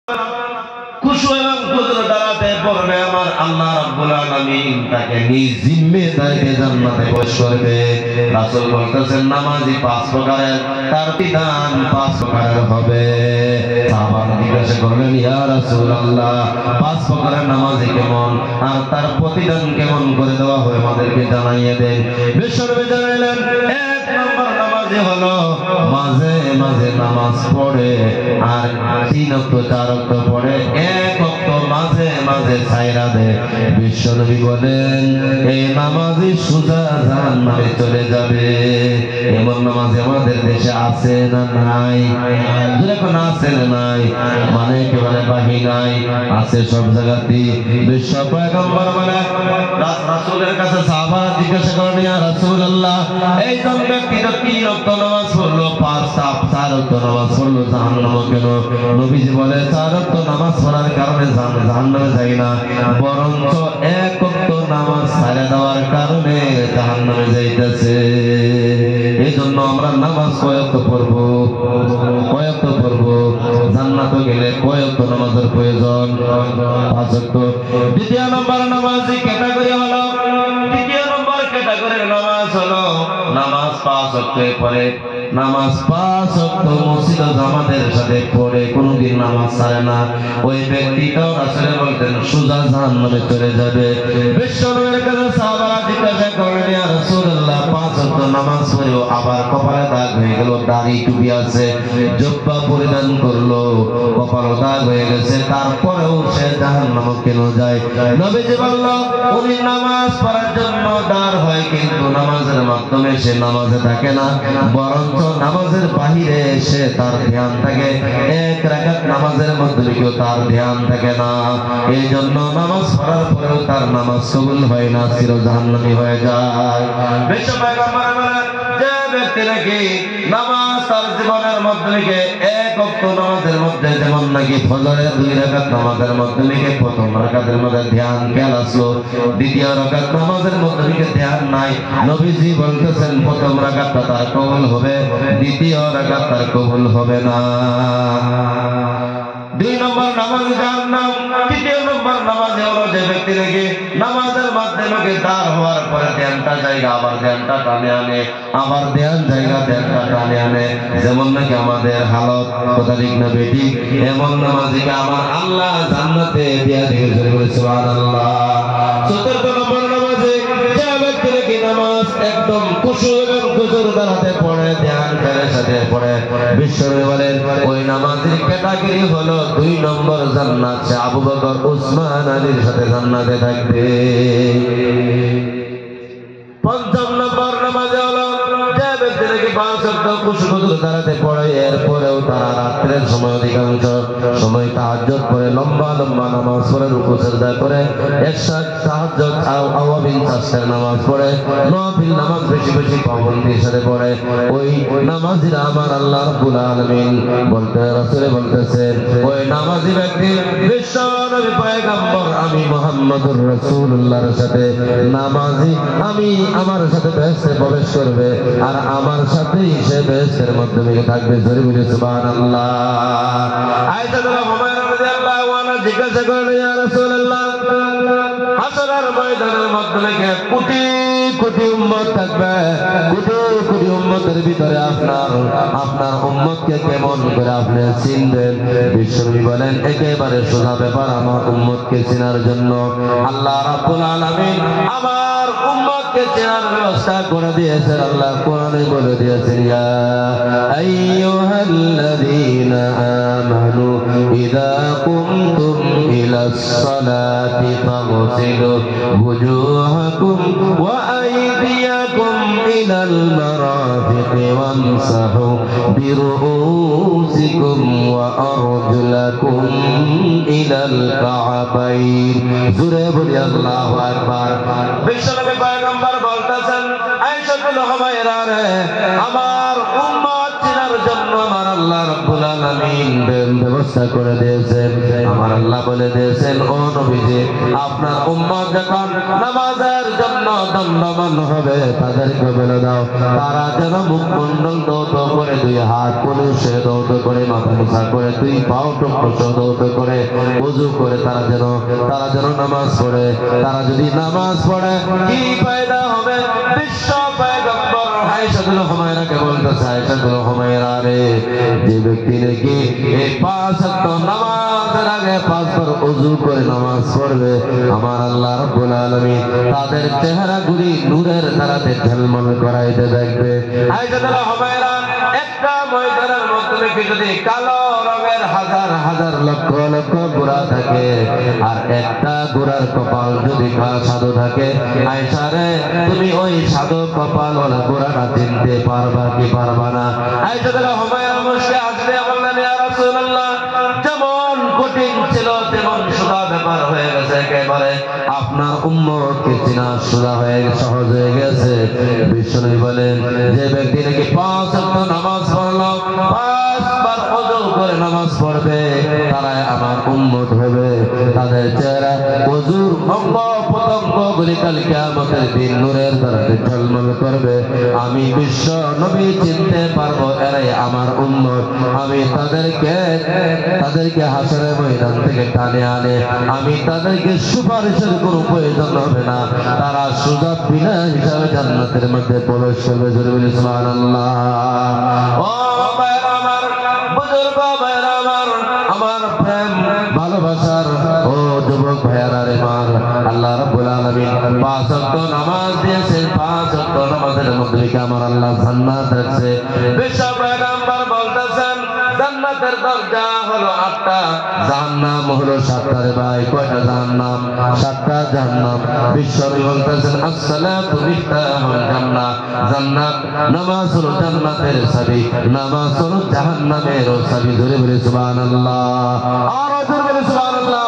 খুশু এবং কুদরত দ্বারাতে পড়বে আমার আল্লাহ রাব্বুল আলামিন তাকে নিজ জিম্মেদারিতে জান্নাতে প্রবেশ করবে। রাসূল বলতেছেন নামাজি 5 প্রকারের, তার বিধান 5 প্রকারের হবে। সাহাবারা জিজ্ঞাসা করলেন ইয়া রাসূলুল্লাহ 5 প্রকারের নামাজি কেমন আর তার প্রতিদান কেমন করে দেওয়া হয় আমাদেরকে জানাইয়ে দেন। বিশ্বনবী জানাইলেন 1 নম্বর নামাজি হলো মাঝে মাঝে নামাজ পড়ে আর 3 ওয়াক্ত 4 ওয়াক্ত পড়ে, 1 ওয়াক্ত মাঝে মাঝে ছাইরা দেয়। বিশ্বনবী বলেন এই নামাজি সোজা জান্নাতে চলে যাবে। এমন নামাজি আমাদের দেশে আছে না নাই? যেরকম আছে না নাই মানে একেবারে বাহি নাই, আছে সব জায়গাতেই। বিশ্ব পয়গম্বর বলে রাসূলের কাছে সাহাবারা জিজ্ঞাসা করেন ইয়া রাসূলুল্লাহ এইজন ব্যক্তি তো 3 ওয়াক্ত নামাজ পড়লো, 4 ওয়াক্ত নামাজ পড়লো, জাহান্নামে কেন? নবীজি বলে 4 ওয়াক্ত নামাজ পড়ার কারণে জাহান্নামে যায় না, বরঞ্চ 1 ওয়াক্ত নামাজ ছেড়ে দেওয়ার কারণে জাহান্নামে যাইতেছে। এইজন্য আমরা নামাজ কয় ওয়াক্ত পড়বো, কয় ওয়াক্ত পড়বো? জান্নাতে গেলে কয় ওয়াক্ত নামাজের প্রয়োজন? 5 ওয়াক্ত। দ্বিতীয় নম্বর নামাজি ক্যাটাগরি হলো, দ্বিতীয় নম্বর ক্যাটাগরির নামাজ হলো নামাজ 5 ওয়াক্তে পড়ে, নামাজ 5 ওয়াক্ত মসজিদ জামাতের সাথে পড়ে, কোনদিন নামাজ ছাড়ে না। ওই ব্যক্তিটাও রাসূল বলতেন সোজা জাহান্নামে চলে যাবে। বিশ্বনবীর কাছে সাহাবারা জিজ্ঞাসা করলেন ইয়া রাসূলুল্লাহ 5 ওয়াক্ত নামাজ পড়েও আবার কপালে দাগ হয়ে গেল, দাড়ি টুপি আছে, জুব্বা পরিধান করলো, কপালে দাগ হয়ে গেছে, তারপরেও সে জাহান্নামে কেন যায়? নবীজি বলল উনি নামাজ পড়ার জন্য দাঁড় হয় কিন্তু নামাজের মাধ্যমে সে নামাজে থাকে না, বরঞ্চ নামাজের বাহিরে এসে তার ধ্যান থাকে, 1 রাকাত নামাজের মধ্যে কেউ তার ধ্যান থাকে না। এই জন্য নামাজ পড়ার পরেও তার নামাজ কবুল হয় না, চির জাহান্নামী হয়ে যায়। বিশ্ব পয়গম্বর বলেন যে ব্যক্তি নাকি নামাজ তার জীবনের মধ্যে লিখে 1 ওয়াক্ত নামাজের মধ্যে, যেমন নাকি ফজরের 2 রাকাত নামাজের মধ্যে লিখে প্রথম রাকাতের মধ্যে ধ্যান খেয়াল আসলো, দ্বিতীয় রাকাত নামাজের মধ্যে লিখে ধ্যান নাই, নবীজি বলতেছেন প্রথম রাকাতটা তার কবুল হবে, দ্বিতীয় রাকাত তার কবুল হবে না। 2 নম্বর নামাজ জাহান্নাম। তৃতীয় নম্বর নামাজ হলো যে ব্যক্তি নাকি নামাজের মাধ্যমে দাঁড় হওয়ার পরে ধ্যানটা জায়গা আবার ধ্যানটা টানে আনে, আবার ধ্যান জায়গা ধ্যানটা টানে আনে, যেমন নাকি আমাদের হালত, কথা ঠিক না বেটি? এমন নামাজিকে আমার আল্লাহ জান্নাতে দিয়া দিবে, সুবহানাল্লাহ। চতুর্থ নম্বর নামাজে যে ব্যক্তি নাকি নামাজ একদম খুশু এবং খুশুর দ্বারাতে পড়ে, ধ্যান ফেরের সাথে পড়ে, বিশ্বনবী বলেন ওই নামাজের ক্যাটাগরি হলো 2 নম্বর জান্নাত, সে আবু বকর উসমান আলীর সাথে জান্নাতে থাকবে। 5ম নম্বর নামাজে হলো যে ব্যক্তি নাকি 5 ওয়াক্ত খুশুর দ্বারাতে পড়ে, এরপরেও তারা রাত্রের সময় অধিকাংশ সময় তাহাজ্জুদ পড়ে, লম্বা লম্বা নামাজ পড়ে, রুকু সিজদা করে, ইশা তাহাজ্জুদ আওয়াবিন তাসের নামাজ পড়ে, নফিল নামাজ বেশি বেশি পাবন্দির সাথে পড়ে। ওই নামাজিরা আমার আল্লাহ রাব্বুল আলামিন বলতে রাসূল বলতেছেন ওই নামাজি ব্যক্তি বিশ্বনবী পয়গম্বর আমি মুহাম্মদুর রাসূলুল্লাহর সাথে নামাজি আমি আমার সাথে বেহেশতে প্রবেশ করবে আর আমার সাথেই সে বেহেশতের মাধ্যমে থাকবে। জোরে বলি সুবহানাল্লাহ। আয়েশা হুমায়রা রাদিয়াল্লাহু আনহা জিজ্ঞাসা করলেন ইয়া রাসূলুল্লাহ হাসরের ময়দানের মধ্যে কোটি কোটি উম্মত থাকবে, কোটি কোটি উম্মতের ভিতরে আপনার উম্মতকে কেমন করে আপনি চিনবেন? বিশ্বনবী বলেন একেবারে সোজা ব্যাপার, আমার উম্মতকে চেনার জন্য আল্লাহ রাব্বুল আলামিন আমার উম্মতকে চেনার ব্যবস্থা করে দিয়েছেন। আল্লাহ কোরআনে বলে দিয়েছেন ইয়া আইয়ুহাল্লাযীনা আমানু ইযা কুমতুম ইলাস সালাতি ফাগসিলু ওয়ুজুহাকুম ওয়া আইদিয়াকুম ইলাল মারাফিকি ওয়ামসাহু বিরুউসিকুম ওয়া আরজুলাকুম ইলাল কা'বাইন। জোরে বলি আল্লাহু আকবার। বিশ্বনবী পয়গম্বর বলতেছেন আয়েশা হুমায়রা রে আমার উম্মত চেনার জন্য আমার আমার আল্লাহ রাব্বুল আলামিন ব্যবস্থা করে দিয়েছেন। আমার আল্লাহ বলে দিয়েছেন, ও নবীজি, আপনার উম্মত যখন নামাজের জন্য দণ্ডমান হবে তাদেরকে বলে দাও তারা যেন মুখমণ্ডল দৌত করে, দুই হাত পুরুষে দৌত করে, মাথা মোছা করে, দুই পাও টুকরো দৌত করে, ওযু করে তারা যেন নামাজ পড়ে। তারা যদি নামাজ পড়ে কি ফায়দা হবে? বিশ্ব পয়গম্বর আয়েশাতুল হুমায়রাকে বলতেছে, আয়েশাতুল হুমায়রা রে, যে ব্যক্তি নাকি এই 5 ওয়াক্ত নামাজের আগে 5 বার ওযু করে নামাজ পড়বে, আমার আল্লাহ রাব্বুল আলামিন তাদের চেহারাগুলি নূরের দ্বারাতে ঝলমল করাইতে দেখবে। আয়েশাতুল হুমায়রা একটা ময়দানের মধ্যে যদি কালো রঙের হাজার হাজার লক্ষ লক্ষ গোরা থাকে আর একটা গোরার কপাল যদি সাধু থাকে, আয়েশা রে, তুমি ওই সাধু কপাল ওলা গোরাটা চিনতে পারবা কি পারবা না? আয়েশাতুল হুমায়রা মুশকে আসবে, বললেন, ইয়া রাসূলুল্লাহ, যেমন কঠিন ছিল তেমন সোজা ব্যাপার হয়ে গেছে, একেবারে আপনার উম্মতকে চেনা সোজা হয়ে গেছে, সহজ হয়ে গেছে। বিশ্বনবী বলেন, যে ব্যক্তি নাকি 5 ওয়াক্ত নামাজ পড়লো, 5 বার ওযু করে নামাজ পড়বে, তারাই আমার উম্মত হবে। তাদের চেহারা ওযুর অঙ্গ প্রত্যঙ্গগুলি কাল কিয়ামতের দিন নূরের দ্বারাতে ঝলমল করবে। আমি বিশ্ব নবী চিনতে পারবো এরাই আমার উম্মত। আমি তাদেরকে হাসরের ময়দান থেকে টানে আনে, আমি তাদেরকে সুপারিশের কোনো প্রয়োজন হবে না, তারা সোজা বিনা হিসাবে জান্নাতের মধ্যে প্রবেশ করবে। জোরে বলি সুবহানাল্লাহ। ও ভাইরা আমার, বুজুর্গ ভাইরা আমার, আমার প্রেম ভালোবাসার ও যুবক ভাইরা রে আমার, আল্লাহ রাব্বুল আলামিন 5 ওয়াক্ত নামাজ দিয়েছেন। 5 ওয়াক্ত নামাজের মধ্যে কি আমার আল্লাহ জান্নাত রাখছে। বিশ্ব পয়গম্বর বলতেছেন, জান্নাতের দরজা হলো 8টা, জাহান্নাম হলো 7টা। রে ভাই, কয়টা জাহান্নাম? 7টা জাহান্নাম। বিশ্বনবী বলতেছেন, আসসালাতু মিফতাহুল জান্নাহ, জান্নাত নামাজ হলো জান্নাতের চাবি, নামাজ হলো জাহান্নামের চাবি। ধরে বলে সুবহানাল্লাহ, আর জোরে বলে সুবহানাল্লাহ।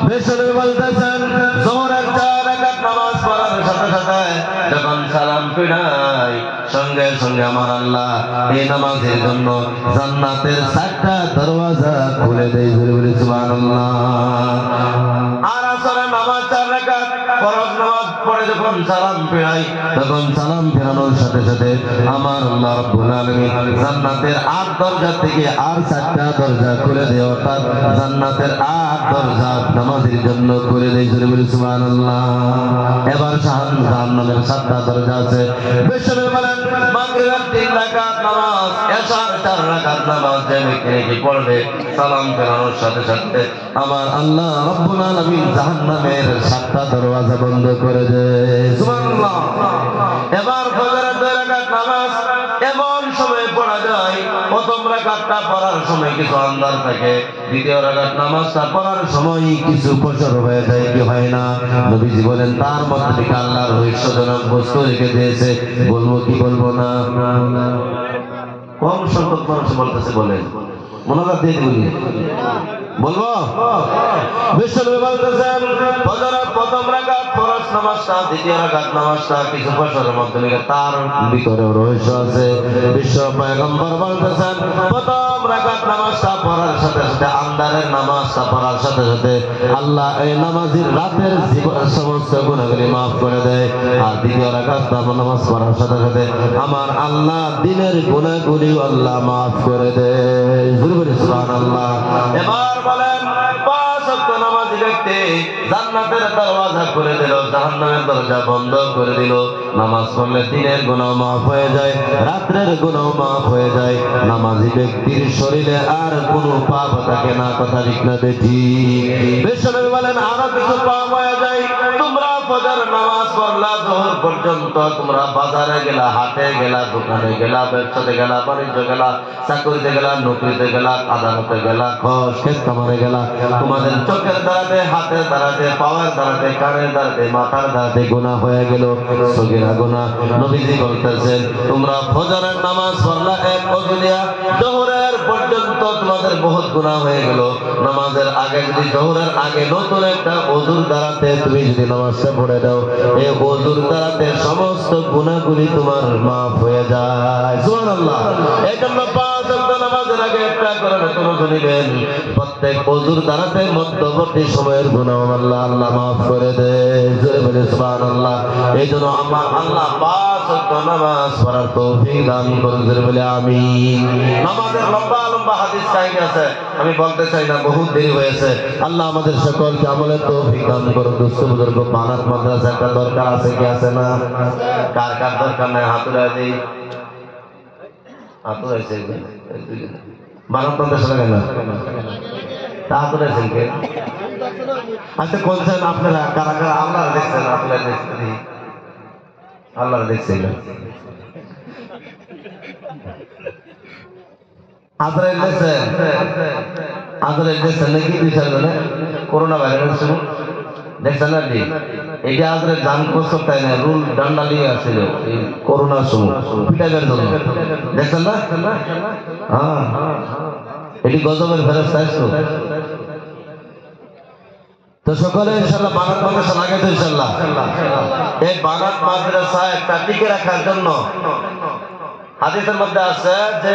বিশ্বনবী বলতেছেন, যোহরের 4 রাকাত নামাজ পড়ার সাথে সাথে যখন সালাম ফিরাই, সঙ্গে সঙ্গে আমার আল্লাহ এই নামাজের জন্য জান্নাতের 7টা দরওয়াজা খুলে দেয়। জোরে বলে সুবহানাল্লাহ। আর আসরের নামাজ 4 রাকাত ফরজ নামাজ পড়ে যখন সালাম ফিরাই, তখন সালাম ফেরানোর সাথে সাথে আমার আল্লাহ রাব্বুল আলামিন জান্নাতের 8 দরজা থেকে আর 4টা দরজা খুলে দেয়, অর্থাৎ জান্নাতের 8 দরজা নামাজের জন্য খুলে দেয়। জোরে বলে সুবহানাল্লাহ। এবার জাহান্নামের 7টা দরজা আছে। বিশ্বনবী বলেন, মাগরিবের 3 রাকাত নামাজ, এশার 4 রাকাত নামাজ যে ব্যক্তি পড়বে সালাম ফেরানোর সাথে সাথে আমার আল্লাহ রাব্বুল আলামিন জাহান্নামের 7টা দরওয়াজা বন্ধ করে দেয়। সুবহানাল্লাহ। এবার ফজরের 2 রাকাত নামাজ এমন সময় পড়া যায়, প্রথম রাকাতটা পড়ার সময় কিছু আন্দাজ থাকে, দ্বিতীয় রাকাত নামাজটা পড়ার সময় কিছু ফজর হয়ে যায়, কি হয় না? নবীজি বলেন, তার মধ্যে থেকে আল্লাহর রহস্যজনক বস্তু রেখে দিয়েছে। বলবো কি বলবো না? কম সংখ্যক মানুষ বলতেছে, বলেন, মনোযোগ দিয়ে বলি, বলবো? বিশ্বনবী বলতেছেন, ফজরের প্রথম রাকাত ফরজ নামাজটা, দ্বিতীয় রাকাত নামাজটা কিছু ফজরের মধ্যে তার ভিতরে রহস্য আছে। বিশ্ব পয়গম্বর বলতেছেন, প্রথম রাকাত নামাজটা পড়ার সাথে সাথে, আন্দারের নামাজটা পড়ার সাথে সাথে আল্লাহ এই নামাজের রাতের সমস্ত গুনাহগুলি মাফ করে দেয়। আর দ্বিতীয় রাকাতটা নামাজ পড়ার সাথে সাথে আমার আল্লাহ দিনের গুনাহগুলি আল্লাহ মাফ করে দেয়। সুবহানাল্লাহ। এবার বলেন, 5 ওয়াক্ত নামাজি ব্যক্তি জান্নাতের দরওয়াজা খুলে দিল, জাহান্নামের দরজা বন্ধ করে দিল। নামাজ পড়লে দিনের গুনাহ মাফ হয়ে যায়, রাতের গুনাহ মাফ হয়ে যায়। নামাজি ব্যক্তির শরীরে আর কোনো পাপ থাকে না। কথা ঠিক না বেঠিক? বিশ্বনবী বলেন, আরো কিছু পাপ হয়ে যায়। তোমরা ফজর নামাজ পড়লা, যোহর পর্যন্ত তোমরা বাজারে গেলা, হাটে গেলা, দোকানে গেলা, ব্যবসাতে গেলা, বাণিজ্য গেলা, চাকরিতে গেলা, নৌকরিতে গেলা, আদালতে গেলা, ক্ষেত খামারে গেলা, তোমাদের চোখের দ্বারাতে, হাতের দ্বারাতে, পাওয়ার দ্বারাতে, কানের দ্বারাতে, মাথার দ্বারাতে গুনাহ হয়ে গেল, সগীরা গুনাহ। নবীজি বলতেছেন, তোমরা ফজরের নামাজ পড়লা এক ওযু দিয়া, যোহরের পর্যন্ত তোমাদের বহুত গুনাহ হয়ে গেল। নামাজের আগে যদি জোহরের আগে নতুন একটা ওযুর দ্বারাতে তুমি যদি নামাজটা পড়ে দাও, এই ওযুর দ্বারাতে সমস্ত গুনাহগুলি তোমার মাফ হয়ে যায়। সুবহানাল্লাহ। এই জন্য 5 ওয়াক্ত নামাজের আগে একটা করে নতুন ওযু নিবেন। প্রত্যেক ওযুর দ্বারাতে মধ্যবর্তী সময়ের গুনাহ আল্লাহ মাফ করে দেয়। জোরে বলে সুবহানাল্লাহ। এই জন্য আমার আল্লাহ 5 ওয়াক্ত নামাজ পড়ার তৌফিক দান করুন। জোরে বলে আমিন। নামাজের লম্বা লম্বা হাদিস কাহিনী আছে, আমি বলতে চাই না, বহুত দেরি হয়েছে। আল্লাহ আমাদের সকলকে আমলের তৌফিক দান করুন। দুস্থ বুজুর্গ বানাত মাদ্রাসা একটা দরকার আছে কি আছে না? কার কার দরকার নাই হাত উঠায় দিই। হাত উঠাইছে বানাত মাদ্রাসা কেন হাত উঠাইছেন কে? আচ্ছা বলছেন আপনারা কারা কারা আল্লাহ দেখছেন? আপনারা দেখছেন, আল্লাহ দেখছেন। আজরাইল দেখছেন? আজরাইল দেখছেন নাকি? করোনা ভাইরাস শুরু দেখছেন না? এটা আজরাইল জান করছে তাই না, রুল ডান্ডা নিয়ে আসছিল এই করোনার সময় পিটাইবার জন্য। দেখছেন না? হ্যাঁ, এটি গজবের ফেরস্তা আসলো। তো সকলে ইনশাআল্লাহ বানাত মাদ্রাসা লাগে তো ইনশাআল্লাহ। এই বানাত মাদ্রাসা একটা টিকে রাখার জন্য হাদিসের মধ্যে আছে যে